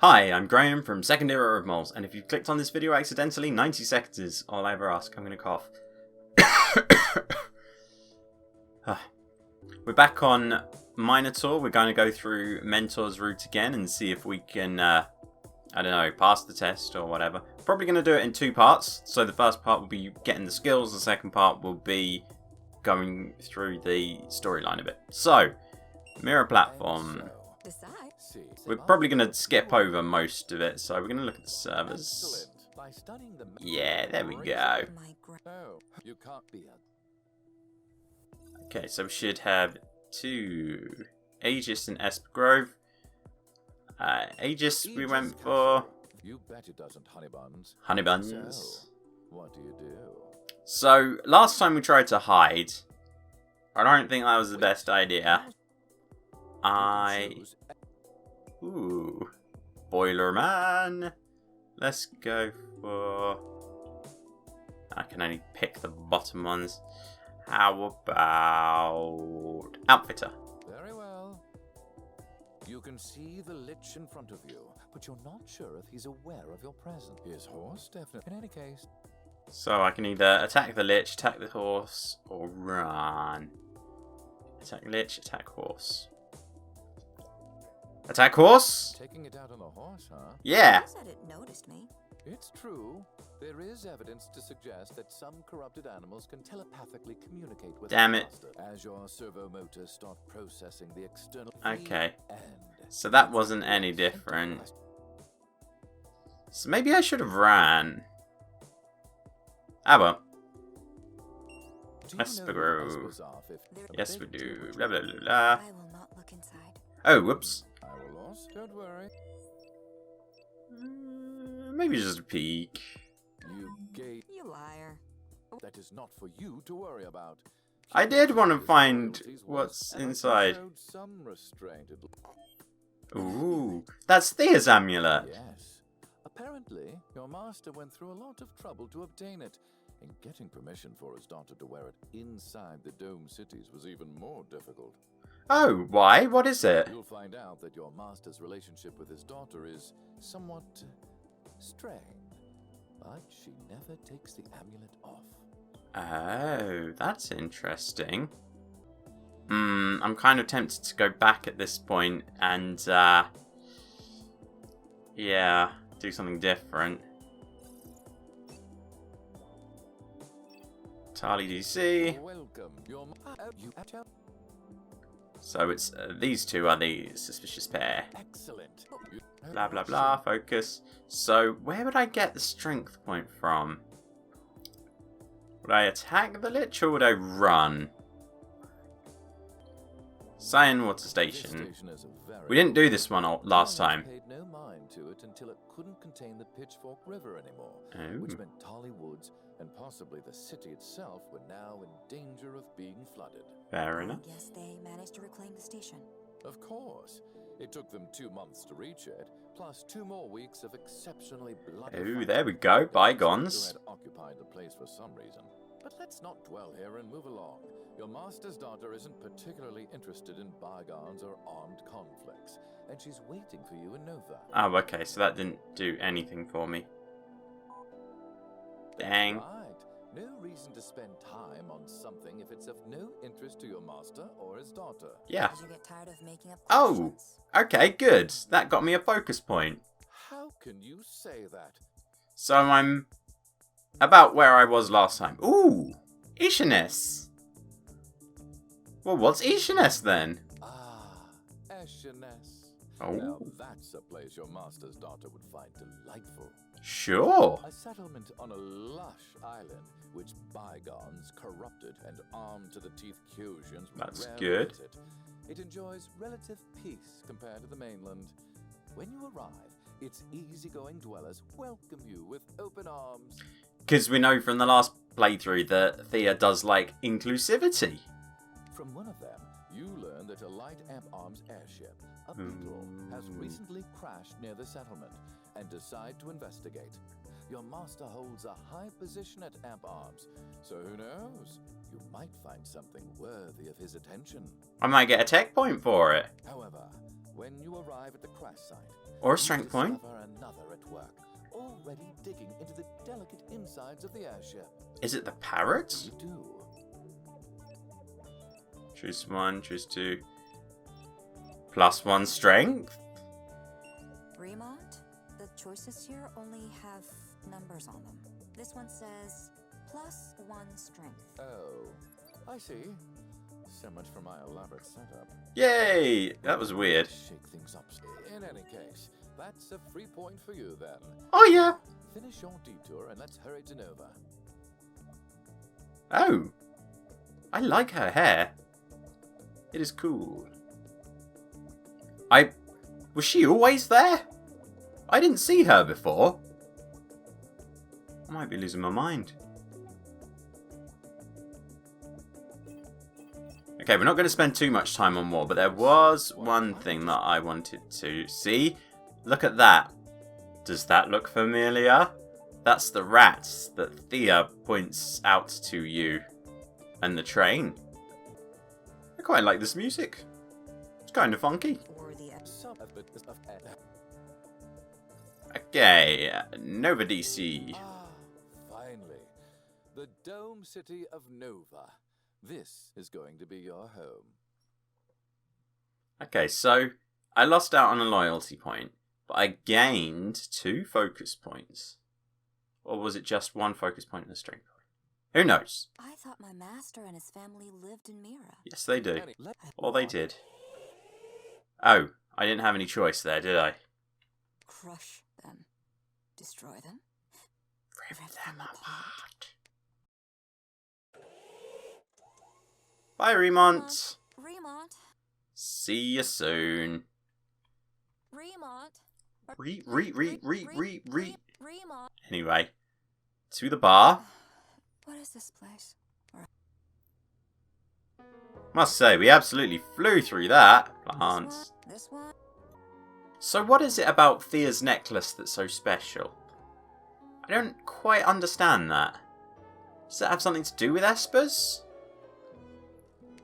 Hi, I'm Graham from Second Era of Moles, and if you've clicked on this video accidentally, 90 seconds is all I ever ask. I'm going to cough. We're back on Minotaur. We're going to go through Mentor's route again and see if we can, I don't know, pass the test or whatever. Probably going to do it in two parts. So the first part will be getting the skills, the second part will be going through the storyline a bit. So, mirror platform. We're probably going to skip over most of it, so we're going to look at the servers. Yeah, there we go. Okay, so we should have two Aegis and Esper Grove. Aegis we went for. You bet it doesn't, honey buns. Honey buns. So, what do you do? So, last time we tried to hide. I don't think that was the best idea. Ooh. Boilerman. Let's go for... I can only pick the bottom ones. How about... Outfitter. Very well. You can see the Lich in front of you, but you're not sure if he's aware of your presence. His horse, definitely. In any case... So I can either attack the Lich, attack the horse, or run. Attack Lich, attack horse. Attack horse? Taking it out on the horse, huh? Yeah. Said it noticed me. It's true. There is evidence to suggest that some corrupted animals can telepathically communicate with Damn their it. master as your servo motors start processing the external Okay. feed and So that wasn't any different. So maybe I should have ran. Ah well. Do you Esper know who Grove. espers are, Yes we They do. much Blah blah like blah you. blah. I will not look inside. Oh, whoops. I will also. Don't worry. Maybe just a peek. You gay. You liar. That is not for you to worry about. I did want to His find loyalties what's and I inside. showed some restraint. Ooh, that's Thea's amulet. Yes. Apparently, your master went through a lot of trouble to obtain it, and getting permission for his daughter to wear it inside the Dome Cities was even more difficult. Oh, why? What is it? You'll find out that your master's relationship with his daughter is somewhat strained, but she never takes the amulet off. Oh, that's interesting. I'm kind of tempted to go back at this point and, yeah, do something different. Tali DC. Welcome. So it's these two are the suspicious pair. Excellent. Blah blah blah. Focus. So where would I get the strength point from? Would I attack the Lich or would I run? Cyan Water Station. We didn't do this one last time. Paid no mind to it until it couldn't contain the Pitchfork River anymore, Oh. which meant Tolly Woods and possibly the city itself were now in danger of being flooded. Fair I enough. guess they managed to reclaim the station. Of course, it took them 2 months to reach it, plus 2 more weeks of exceptionally bloody Oh, fighting. there we go. Who Bygones. had occupied the place for some reason. But let's not dwell here and move along. Your master's daughter isn't particularly interested in bygones or armed conflicts, and she's waiting for you in Nova. Oh, okay. So that didn't do anything for me. Dang. Right. No reason to spend time on something if it's of no interest to your master or his daughter. Yeah. Did you get tired of making up Oh. questions? Okay, good. That got me a focus point. How can you say that? So I'm about where I was last time. Ooh, Ishiness. Well, what's Ishiness then? Ah, Eshiness. Oh. Now that's a place your master's daughter would find delightful. Sure. A settlement on a lush island, which bygones, corrupted, and armed to the teeth Kyusians That's rarely good. visit. It enjoys relative peace compared to the mainland. When you arrive, its easygoing dwellers welcome you with open arms. Because we know from the last playthrough that Thea does like inclusivity. From one of them, you learn that a light amp arms airship, a Beetle, has recently crashed near the settlement and decide to investigate. Your master holds a high position at amp arms, so who knows? You might find something worthy of his attention. I might get a tech point for it. However, when you arrive at the crash site, Or a you strength point. discover another at work, already digging into the delicate insides of the airship. Is it the parrot? You do. Choose 1, choose 2. +1 strength? Remont, the choices here only have numbers on them. This one says +1 strength. Oh, I see. So much for my elaborate setup. Yay! That was weird. Shake things up. In any case, that's a free point for you then. Oh yeah! Finish your detour and let's hurry to Nova. Oh! I like her hair. It is cool. Was she always there? I didn't see her before. I might be losing my mind. Okay, we're not going to spend too much time on war, but there was one thing that I wanted to see. Look at that. Does that look familiar? That's the rats that Thea points out to you. And the train. I quite like this music. It's kind of funky. Or the Okay, Nova DC. Ah, finally. The Dome City of Nova. This is going to be your home. Okay, so I lost out on a loyalty point, but I gained 2 focus points. Or was it just 1 focus point and a strength point? Who knows? I thought my master and his family lived in Mira. Yes, they do. Or they did. Oh, I didn't have any choice there, did I? Crush them. Destroy them. Rip them apart. Bye, Remont. Remont. See you soon. Remont. Remont. Anyway, to the bar. What is this place? Must say, we absolutely flew through that. Plants. This one? So what is it about Thea's necklace that's so special? I don't quite understand that. Does that have something to do with Esper's?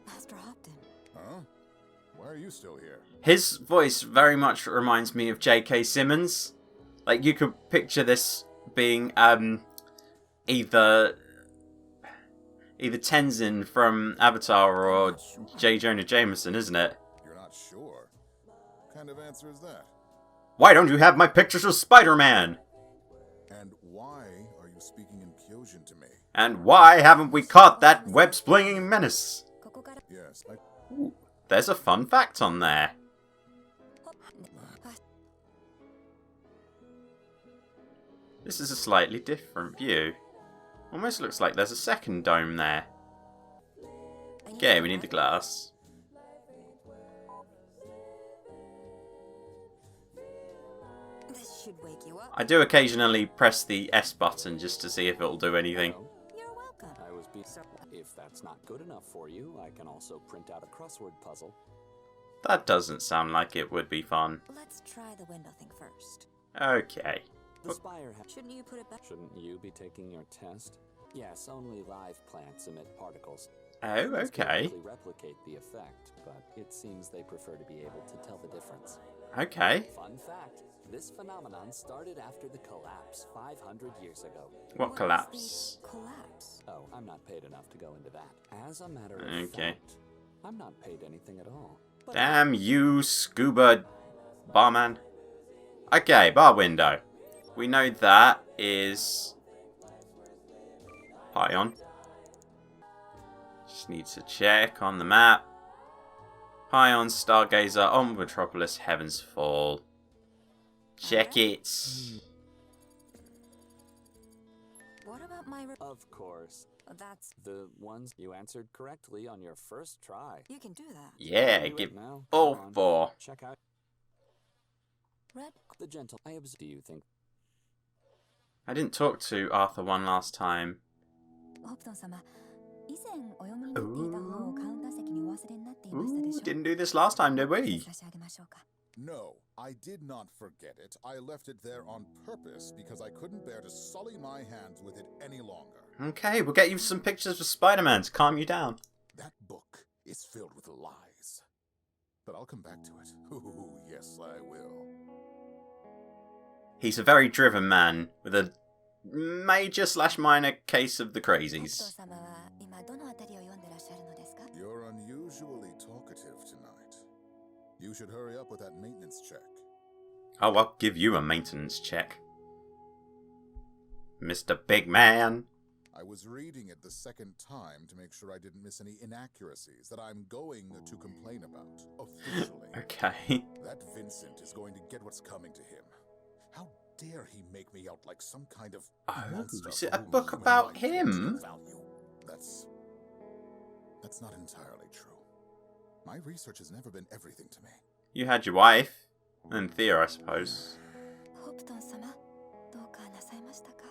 Master Hopton. Huh? Why are you still here? His voice very much reminds me of J.K. Simmons. Like, you could picture this being either Tenzin from Avatar or J. Jonah Jameson, isn't it? You're not sure? What kind of answer is that? Why don't you have my pictures of Spider-Man? And why are you speaking in Kyojin to me? And why haven't we caught that web-splinging menace? Yes, Ooh, there's a fun fact on there. This is a slightly different view. Almost looks like there's a second dome there. Okay, we need the glass. This should wake you up. I do occasionally press the S button just to see if it'll do anything. You're welcome. If that's not good enough for you, I can also print out a crossword puzzle. That doesn't sound like it would be fun. Let's try the window thing first. Okay. The spire Shouldn't you put it back? Shouldn't you be taking your test? Yes, only live plants emit particles. Oh, Humans can okay. quickly replicate the effect, but it seems they prefer to be able to tell the difference. Okay. Fun fact, this phenomenon started after the collapse 500 years ago. What is collapse? the collapse? Oh, I'm not paid enough to go into that. As a matter of Okay. fact, I'm not paid anything at all. But Damn you, scuba barman. Okay, bar window. We know that is Pion. Just need to check on the map. Pion, Stargazer, on Metropolis, Heaven's Fall. Check it. What about my... of course, That's... the ones you answered correctly on your first try. You can do that. Yeah, Do it give now. all Come on. 4. Check out Red... the gentle. Do you think? I didn't talk to Arthur 1 last time. ホプトン様、以前お読みになっていた本をカウンター席にお忘れになっていましたで Ooh, しょう。 didn't do this last time, did we? 差し上げましょうか。 No, I did not forget it. I left it there on purpose because I couldn't bear to sully my hands with it any longer. Okay, we'll get you some pictures of Spider-Man to calm you down. That book is filled with lies. But I'll come back to it. Ooh, yes, I will. He's a very driven man with a major/minor case of the crazies. 様は今どのあたりを読んでらっしゃるのですか？ You're unusually talkative tonight. You should hurry up with that maintenance check. Oh, I'll give you a maintenance check, Mr. Big Man. I was reading it the second time to make sure I didn't miss any inaccuracies that I'm going to complain about, officially. Okay. That Vincent is going to get what's coming to him. How dare he make me out like some kind of monster is it for a whom book human about life holds no him? value? That's not entirely true. My research has never been everything to me. You had your wife and Thea, I suppose. ホープトン様、どうかなさいましたか？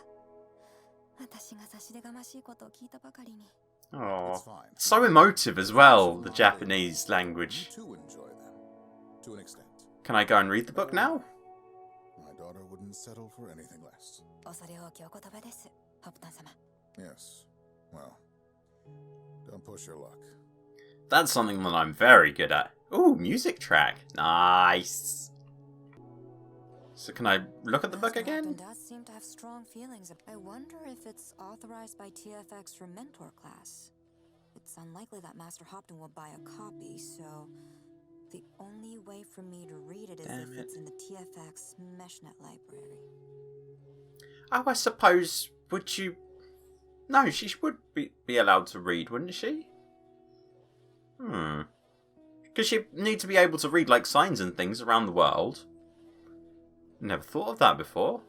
私が差し出がましいことを聞いたばかりに。 Oh, It's fine. so emotive as well, the Japanese language. You too enjoy them, to an extent. Can I go and read the book now? My daughter wouldn't settle for anything less. 恐れ多きお言葉です、ホープトン様。 Yes. Well, don't push your luck. That's something that I'm very good at. Ooh, music track. Nice. So can I look at the book Master Hopton again? does seem to have strong feelings. I wonder if it's authorized by TFX for Mentor class. It's unlikely that Master Hopton will buy a copy, so the only way for me to read it is Damn if it. it's in the TFX MeshNet library. Oh, I suppose, would you... No, she would be allowed to read, wouldn't she? Because she'd need to be able to read, like, signs and things around the world. Never thought of that before.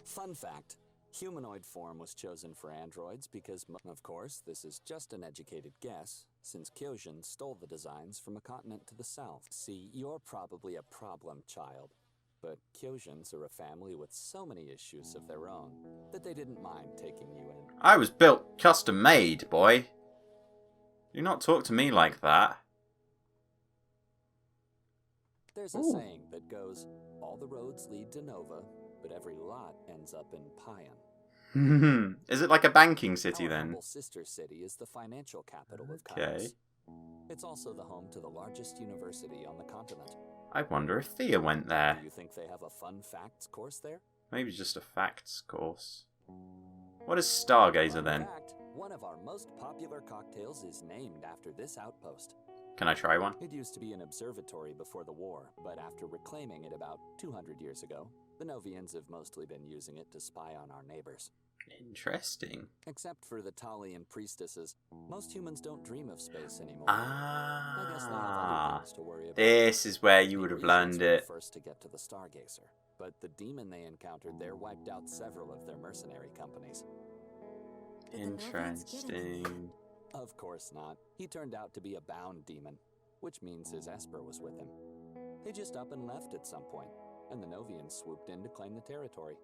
Fun fact. Humanoid form was chosen for androids because, of course, this is just an educated guess, since Kyojin stole the designs from a continent to the south. See, you're probably a problem child. But Kyojins are a family with so many issues of their own that they didn't mind taking you in. I was built custom-made, boy. Do not talk to me like that. There's a Ooh. saying that goes, all the roads lead to Nova, but every lot ends up in Payan. Is it like a banking city Our then? humble sister city is the financial capital of Okay. Kairos. It's also the home to the largest university on the continent. I wonder if Thea went there. Do you think they have a fun facts course there? Maybe just a facts course. What is Stargazer Fun then? fact, one of our most popular cocktails is named after this outpost. Can I try one? It used to be an observatory before the war, but after reclaiming it about 200 years ago, the Novians have mostly been using it to spy on our neighbors. Interesting. Except for the Talian priestesses, most humans don't dream of space anymore. I guess they have other Ah, things to worry about. this is where you would have learned Ephesians were it. the first to get to the Stargazer, but the demon they encountered there wiped out several of their mercenary companies. Did the Novians get anything? Interesting. Of course not. He turned out to be a bound demon, which means his Esper was with him. He just up and left at some point, and the Novians swooped in to claim the territory.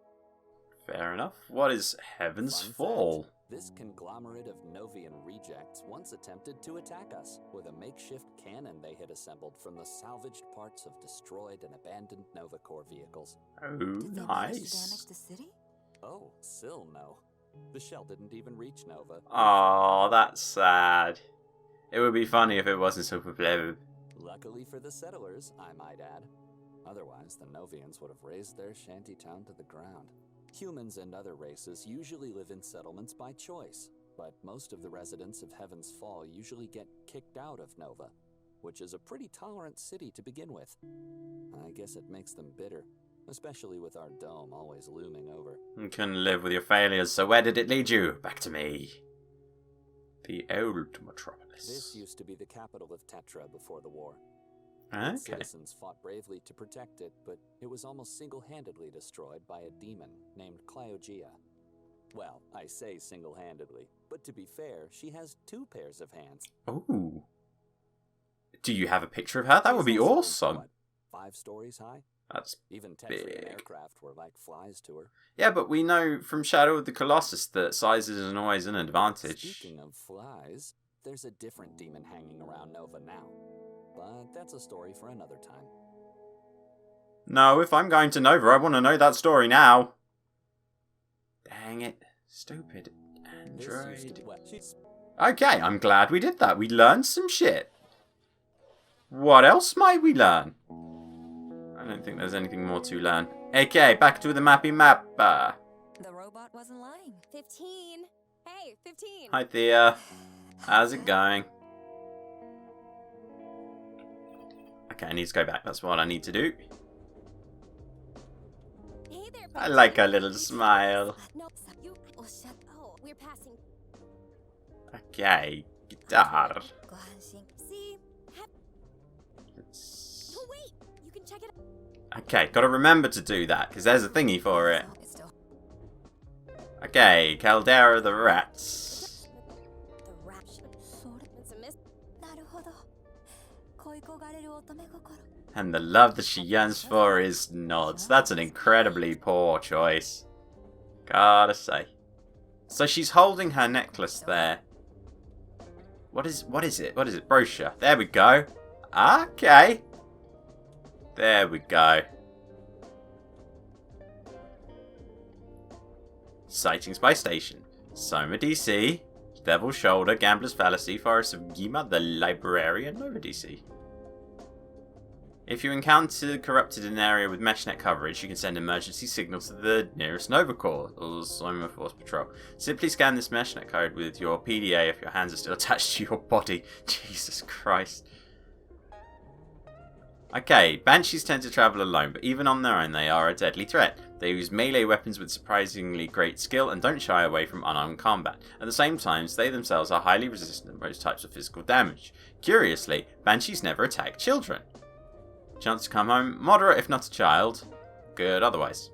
Fair enough. What is Heaven's Fun Fall? fact, this conglomerate of Novian rejects once attempted to attack us with a makeshift cannon they had assembled from the salvaged parts of destroyed and abandoned Nova Core vehicles. Oh, Did they manage to damage nice. the city? Oh, still no. The shell didn't even reach Nova. Oh, that's sad. It would be funny if it wasn't so blue. Luckily for the settlers, I might add. Otherwise, the Novians would have razed their shantytown to the ground. Humans and other races usually live in settlements by choice, but most of the residents of Heaven's Fall usually get kicked out of Nova, which is a pretty tolerant city to begin with. I guess it makes them bitter, especially with our dome always looming over. You couldn't live with your failures, so where did it lead you? Back to me. The old metropolis. This used to be the capital of Tetra before the war. Okay. Citizens fought bravely to protect it, but it was almost single-handedly destroyed by a demon named Clyogea. Well, I say single-handedly, but to be fair, she has 2 pairs of hands. Ooh. Do you have a picture of her? That would be She's also, awesome. what, 5 stories high? That's Even Tetrian big. aircraft were like flies to her. Yeah, but we know from Shadow of the Colossus that size isn't always an advantage. Speaking of flies, there's a different demon hanging around Nova now. But that's a story for another time. No, if I'm going to Nova, I want to know that story now. Dang it. Stupid This used android. to, well, she's Okay, I'm glad we did that. We learned some shit. What else might we learn? I don't think there's anything more to learn. Okay, back to the mappy map. The robot wasn't lying. 15. Hey, 15. Hi Thea. How's it going? Okay, I need to go back. That's what I need to do. Hey there, 15. I like her little smile. No, you. Oh, shut. Oh, we're passing. Okay, guitar. See? Oh, wait. You can check it out. Okay, gotta remember to do that, because there's a thingy for it. Okay, Caldera the Rats. The rap. It's a miss. And the love that she yearns for is nods. That's an incredibly poor choice. Gotta say. So she's holding her necklace there. What is it? What is it? Brochure. There we go. Okay. There we go. Sighting Spy Station. Soma DC. Devil's Shoulder. Gambler's Fallacy. Forest of Gima. The Librarian. Nova DC. If you encounter corrupted in an area with meshnet coverage, you can send emergency signals to the nearest Nova Corps or Soma Force Patrol. Simply scan this meshnet code with your PDA if your hands are still attached to your body. Jesus Christ. Okay, Banshees tend to travel alone, but even on their own they are a deadly threat. They use melee weapons with surprisingly great skill and don't shy away from unarmed combat. At the same time, they themselves are highly resistant to most types of physical damage. Curiously, Banshees never attack children. Chance to come home, moderate if not a child. Good otherwise.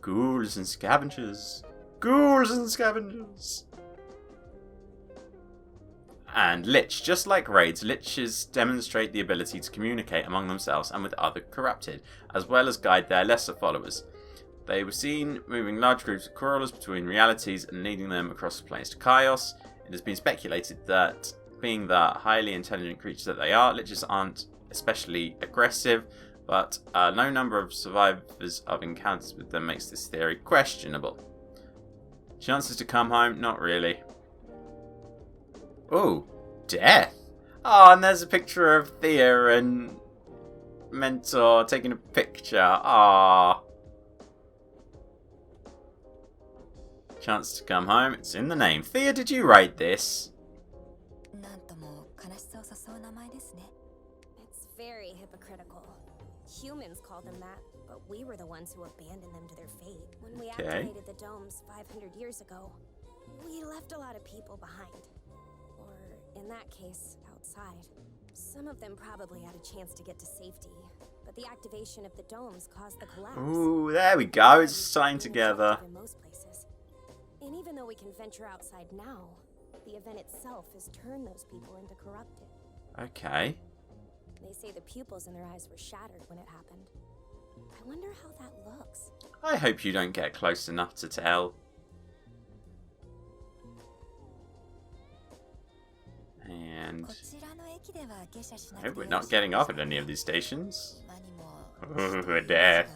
Ghouls and scavengers. Ghouls and scavengers. And Lich. Just like raids, Liches demonstrate the ability to communicate among themselves and with other corrupted, as well as guide their lesser followers. They were seen moving large groups of crawlers between realities and leading them across the planes to chaos. It has been speculated that, being the highly intelligent creatures that they are, Liches aren't especially aggressive, but no number of survivors of encounters with them makes this theory questionable. Chances to come home? Not really. Ooh, death! Oh, and there's a picture of Thea and Mentor taking a picture. Ah. Chance to come home. It's in the name. Thea, did you write this? It's very hypocritical. Humans called them that, but we were the ones who abandoned them to their fate. When we activated the domes 500 years ago, we left a lot of people behind. Or, in that case, outside. Some of them probably had a chance to get to safety, but the activation of the domes caused the collapse. Ooh, there we go. It's signed together. In most places. And even though we can venture outside now, the event itself has turned those people into corrupted. Okay. They say the pupils in their eyes were shattered when it happened. I wonder how that looks. I hope you don't get close enough to tell. And I hope we're not getting off at any of these stations. Ooh, death.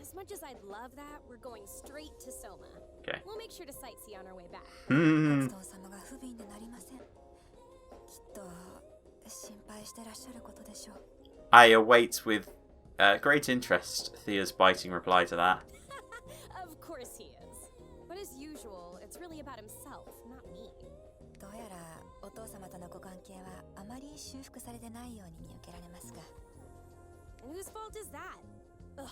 As much as I'd love that, we're going straight to Soma. Okay. We'll make sure to sightsee on our way back. I await with great interest Thea's biting reply to that. Of course he is. But as usual, it's really about himself, not me. And whose fault is that? Ugh,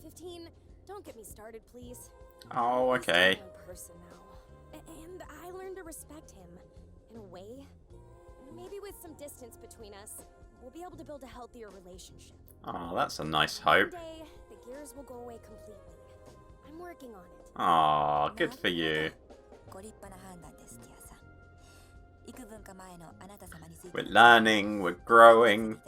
15, don't get me started, please. Oh, okay. He's my own person now. And I learned to respect him. In a way, maybe with some distance between us, we'll be able to build a healthier relationship. Oh, that's a nice hope. One day, the gears will go away completely. I'm working on it. Oh, good for you. We're learning, we're growing.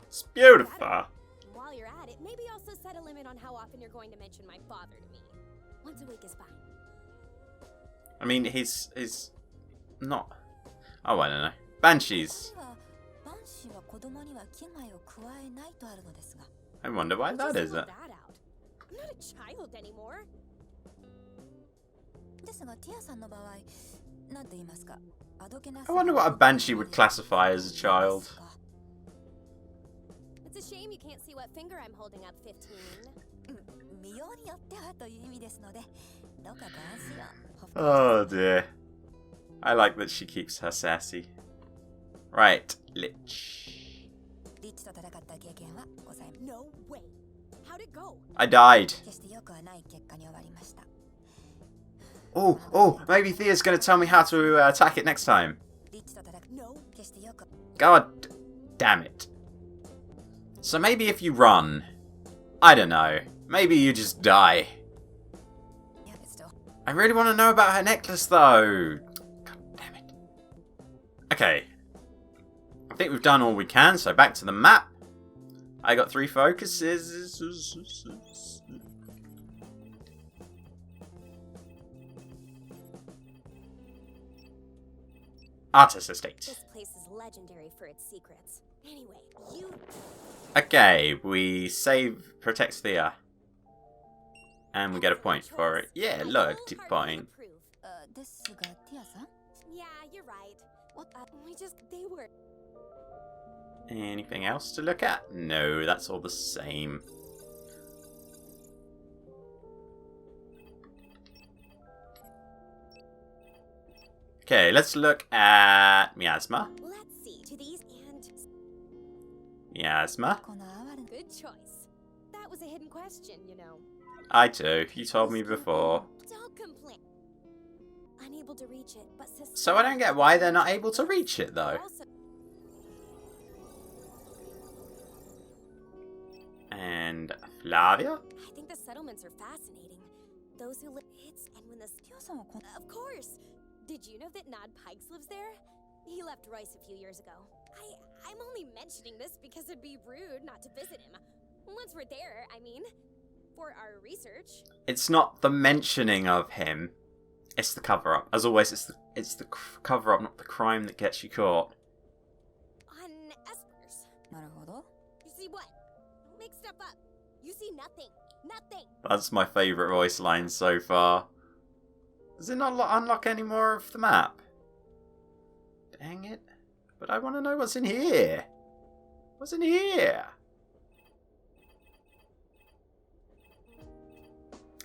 It's beautiful. And while you're at it, maybe also set a limit on how often you're going to mention my father to me. Once a week is fine. I mean, he's not... Oh, I don't know. Banshees. I wonder why that is. I'm not a child anymore. I wonder what a Banshee would classify as a child. It's a shame you can't see what finger I'm holding up, 15. Oh dear. I like that she keeps her sassy. Right, Lich. No way. How'd it go? I died. Oh, maybe Thea's going to tell me how to attack it next time. No. God damn it. So maybe if you run, I don't know, maybe you just die. I really want to know about her necklace though. God damn it. Okay. I think we've done all we can, so back to the map. I got 3 focuses. Artist Estate. This place is legendary for its secrets. Anyway, you... Okay, we save Protect Thea. And we get a point for it. Yeah, look, 2 point. Yeah, you're right. They were... Anything else to look at? No, that's all the same. Okay, let's look at Miasma. Let's see, to these and... Miasma. Good choice. That was a hidden question, you know. I do. You told me before. Don't complain. Unable to reach it, but So I don't get why they're not able to reach it, though. And Flavia? I think the settlements are fascinating. Those who live hits and when the... Of course! Did you know that Nod Pikes lives there? He left Royce a few years ago. I'm only mentioning this because it'd be rude not to visit him. Once we're there, I mean. For our research. It's not the mentioning of him. It's the cover-up. As always, it's the cover-up, not the crime that gets you caught. On Espers. You see what? Don't make stuff up. You see nothing. Nothing. That's my favourite voice line so far. Does it not unlock any more of the map? Dang it. But I want to know what's in here. What's in here?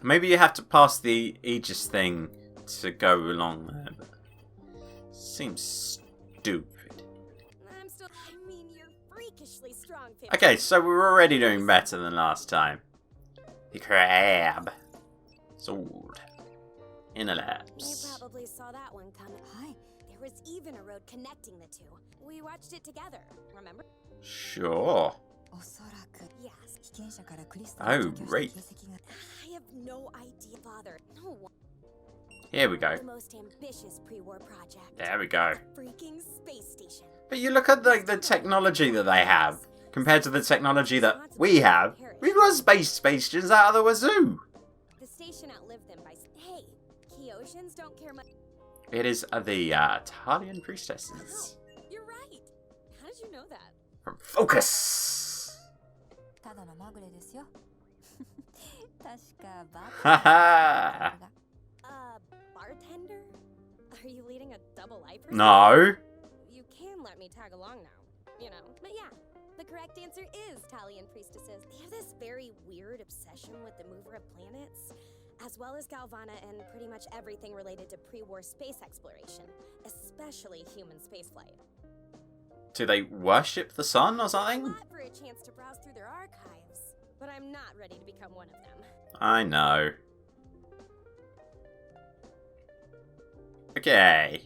Maybe you have to pass the Aegis thing to go along there, but seems stupid. You're freakishly strong. Okay, so we're already doing better than last time. The crab. Sold. Inner You labs. probably saw that one coming. Hi. There was even a road connecting the two. We watched it together, remember? Sure. Yes. Oh, great. I have no idea, Father. No one. Here we go. The most ambitious pre-war project. There we go. Freaking space station. But you look at the technology that they have compared to the technology that we have. We've got space stations out of the wazoo. The station outlived them by... Hey, Kyotians don't care much... It is the Talian priestesses. Wow, you're right. How did you know that? From Focus. Haha. Bartender? Are you leading a double life? No. You can let me tag along now, you know. But yeah, the correct answer is Talian priestesses. They have this very weird obsession with the mover of planets, as well as Galvana and pretty much everything related to pre-war space exploration, especially human spaceflight. Do they worship the sun or A something? lot for a chance to browse through their archives, but I'm not ready to become one of them. I know. Okay.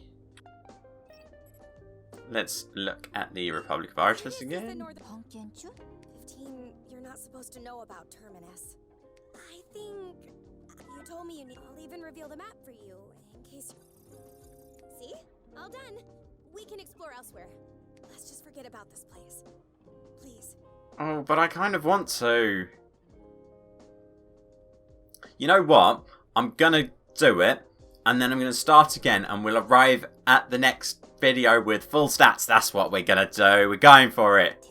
Let's look at the Republic of Artus again. 15, you're not supposed to know about Terminus. I think you told me you need. I'll even reveal the map for you in case. See? All done. We can explore elsewhere. Let's just forget about this place. Please. Oh, but I kind of want to. You know what? I'm gonna do it, and then I'm gonna start again, and we'll arrive at the next video with full stats. That's what we're gonna do. We're going for it.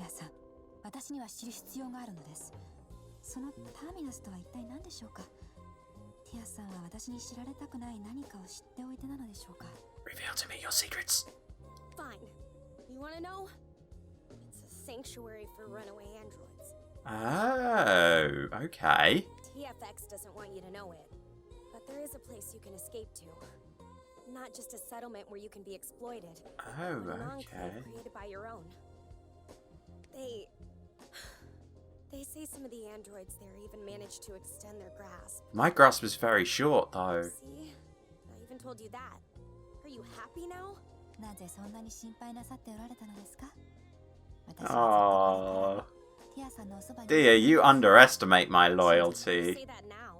Reveal to me your secrets. Fine. You want to know? It's a sanctuary for runaway androids. Oh, okay. TFX doesn't want you to know it, but there is a place you can escape to. Not just a settlement where you can be exploited, Oh, but an okay. enclave created by your own. They say some of the androids there even managed to extend their grasp. My grasp is very short, though. See? I even told you that. Are you happy now? Oh, dear, you underestimate my loyalty. Say that now,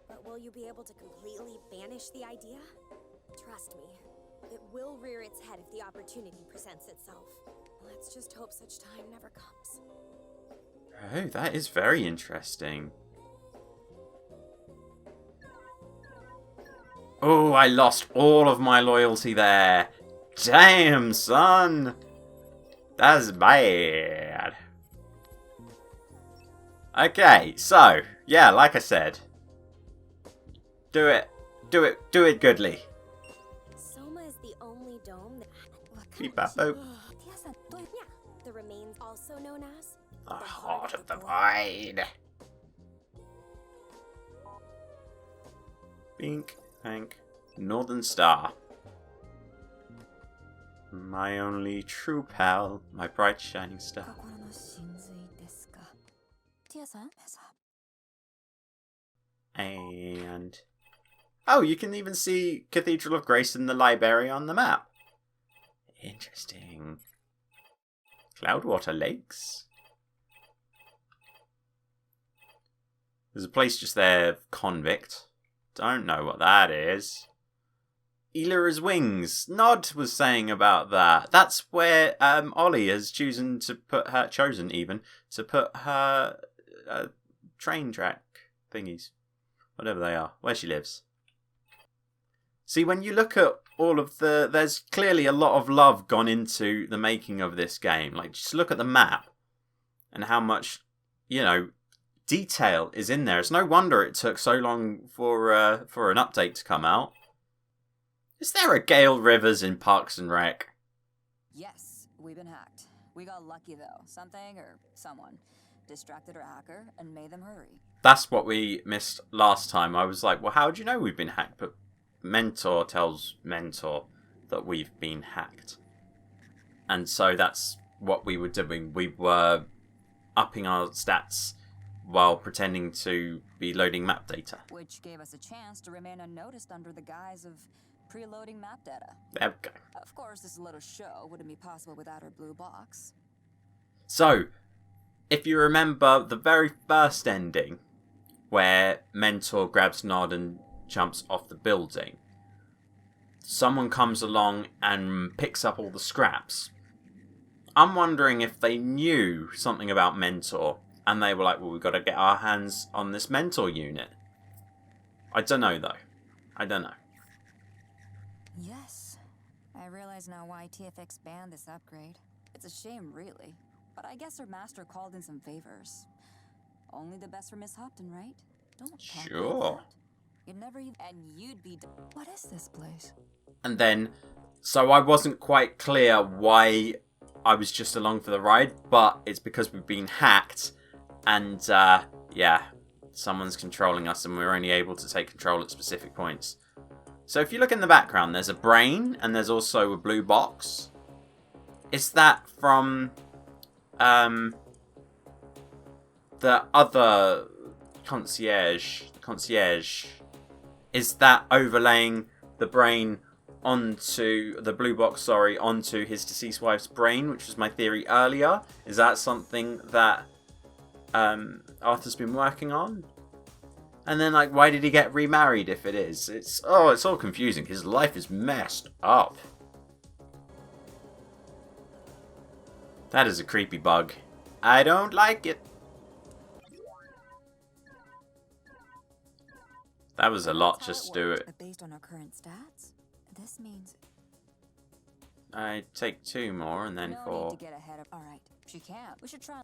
but will you be able to completely banish the idea? Trust me, it will rear its head if the opportunity presents itself. Let's just hope such time never comes. Oh, that is very interesting. Oh, I lost all of my loyalty there. Damn, son. That's bad. Okay, so, yeah, like I said. Do it goodly. Soma is the only dome that... Keep that though. Yeah, the remains also known as... The Heart of the Void. Bink, Hank, Northern Star. My only true pal, my bright shining star. And... oh, you can even see Cathedral of Grace and the Library on the map. Interesting. Cloudwater Lakes. There's a place just there, Convict. Don't know what that is. Elira's Wings. Nod was saying about that. That's where Ollie has chosen to put her train track thingies. Whatever they are. Where she lives. See, when you look at all of there's clearly a lot of love gone into the making of this game. Like, just look at the map and how much, detail is in there. It's no wonder it took so long for an update to come out. Is there a Gale Rivers in Parks and Rec? Yes, we've been hacked. We got lucky though. Something or someone distracted our hacker and made them hurry. That's what we missed last time. I was like, well, how do you know we've been hacked? But Mentor tells Mentor that we've been hacked. And so that's what we were doing. We were upping our stats while pretending to be loading map data. Which gave us a chance to remain unnoticed under the guise of preloading map data. There we go. Of course, this little show wouldn't be possible without our blue box. So, if you remember the very first ending, where Mentor grabs Nod and jumps off the building, someone comes along and picks up all the scraps. I'm wondering if they knew something about Mentor, and they were like, well, we've got to get our hands on this Mentor unit. I don't know, though. I don't know. Yes. I realize now why TFX banned this upgrade. It's a shame, really. But I guess her master called in some favors. Only the best for Miss Hopton, right? Don't Sure. You'd never even... and you'd be... What is this place? And then, so I wasn't quite clear why I was just along for the ride, but it's because we've been hacked, and, yeah, someone's controlling us, and we're only able to take control at specific points. So if you look in the background, there's a brain, and there's also a blue box. Is that from, the other concierge? Is that overlaying the brain onto the blue box, onto his deceased wife's brain, which was my theory earlier? Is that something that Arthur's been working on? And then, like, why did he get remarried if it is? It's all confusing. His life is messed up. That is a creepy bug. I don't like it. That was a lot just to do it. But based on our current stats, this means... I take 2 more and then no 4. need to get ahead of... Alright, she can't. We should try...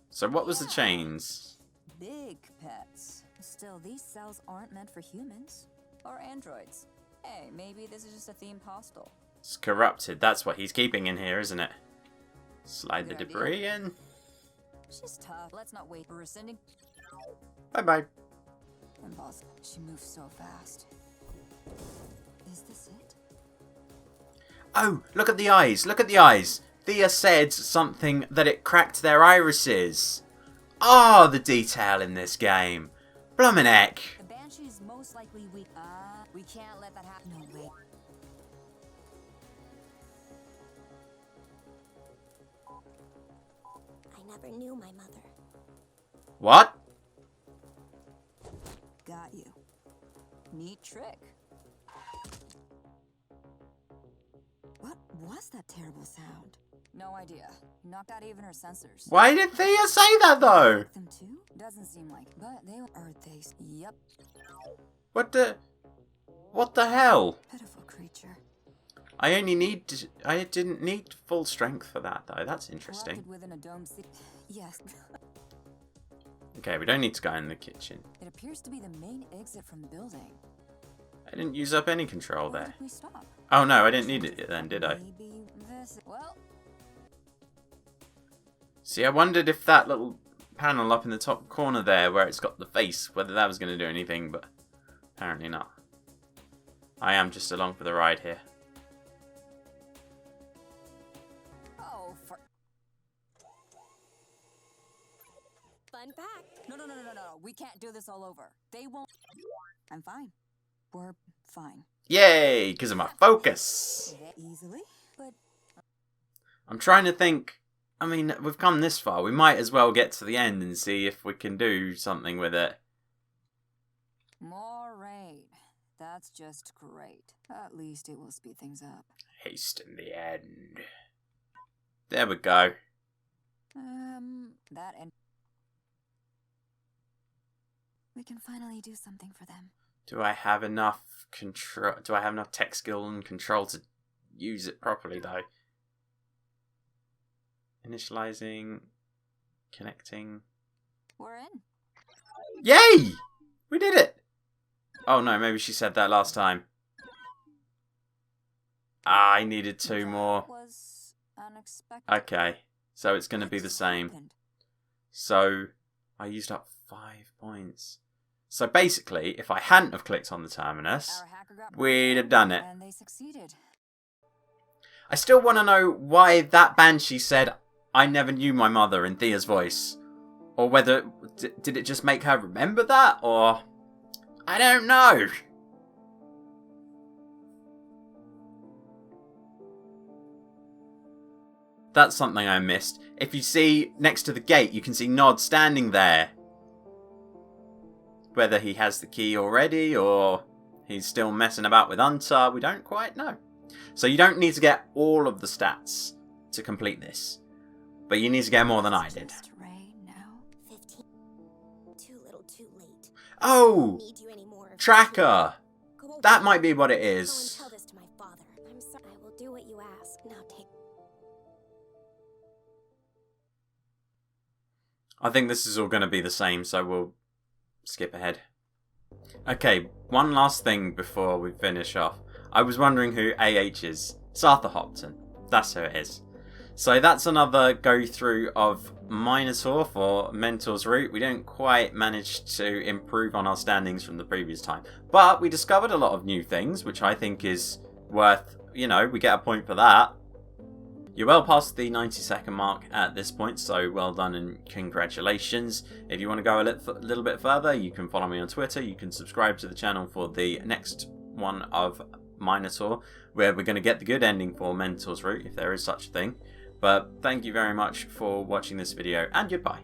So what was the chains? Big pets. Still, these cells aren't meant for humans. Or androids. Hey, maybe this is just a themed hostel. It's corrupted. That's what he's keeping in here, isn't it? Slide the Good debris in. She's tough. Let's not wait for rescinding... Bye-bye. claws. She moves so fast. Is this it? Oh, look at the eyes. Look at the eyes. Thea said something that it cracked their irises. Ah, the detail in this game. Blummin' heck. The Banshee's most likely weak. We can't let that happen. No way. I never knew my mother. What? Got you. Neat trick. What was that terrible sound? No idea. Knocked out even her sensors. Why did Thea say that though? Them too? Doesn't seem like. But they are they. Yep. What the hell? Pitiful creature. I didn't need full strength for that though. That's interesting. Corrupted within a dome. Yes. Okay, we don't need to go in the kitchen. It appears to be the main exit from the building. I didn't use up any control Why there. did we stop? Oh no, I didn't need it then, did I? Maybe this. Well. See, I wondered if that little panel up in the top corner there, where it's got the face, whether that was going to do anything, but apparently not. I am just along for the ride here. Oh, for. Fun fact. No. We can't do this all over. They won't. I'm fine. We're fine. Yay, because of my focus. Easily, but I'm trying to think. I mean, we've come this far. We might as well get to the end and see if we can do something with it. more rain. That's just great. At least it will speed things up. Hasten the end. There we go. That and we can finally do something for them. Do I have enough control? Do I have enough tech skill and control to use it properly, though? Initializing, connecting. We're in. Yay! We did it! Oh no, maybe she said that last time. I needed two more. Was unexpected. Okay, so it's going to be the same. So, I used up 5 points. So basically, if I hadn't have clicked on the terminus, Our hacker got we'd have done it. and they succeeded. I still want to know why that banshee said, "I never knew my mother" in Thea's voice. Or whether, did it just make her remember that? Or, I don't know. That's something I missed. If you see next to the gate, you can see Nod standing there. Whether he has the key already or he's still messing about with Hunter, we don't quite know. So you don't need to get all of the stats to complete this. But you need to get more than I did. Just Ray now. 15. Too little, too late. Oh! Need you anymore. Tracker! Go away. That might be what it Go and is. tell this to my father. I'm sorry. I will do what you ask. Now take. I think this is all going to be the same, so we'll skip ahead. Okay, one last thing before we finish off. I was wondering who AH is. It's Arthur Hopton. That's who it is. So that's another go through of Minotaur for Mentor's Route. We didn't quite manage to improve on our standings from the previous time. But we discovered a lot of new things, which I think is worth, we get a point for that. You're well past the 90-second mark at this point, so well done and congratulations. If you want to go a little bit further, you can follow me on Twitter. You can subscribe to the channel for the next one of Minotaur, where we're going to get the good ending for Mentor's Route, if there is such a thing. But thank you very much for watching this video, and goodbye.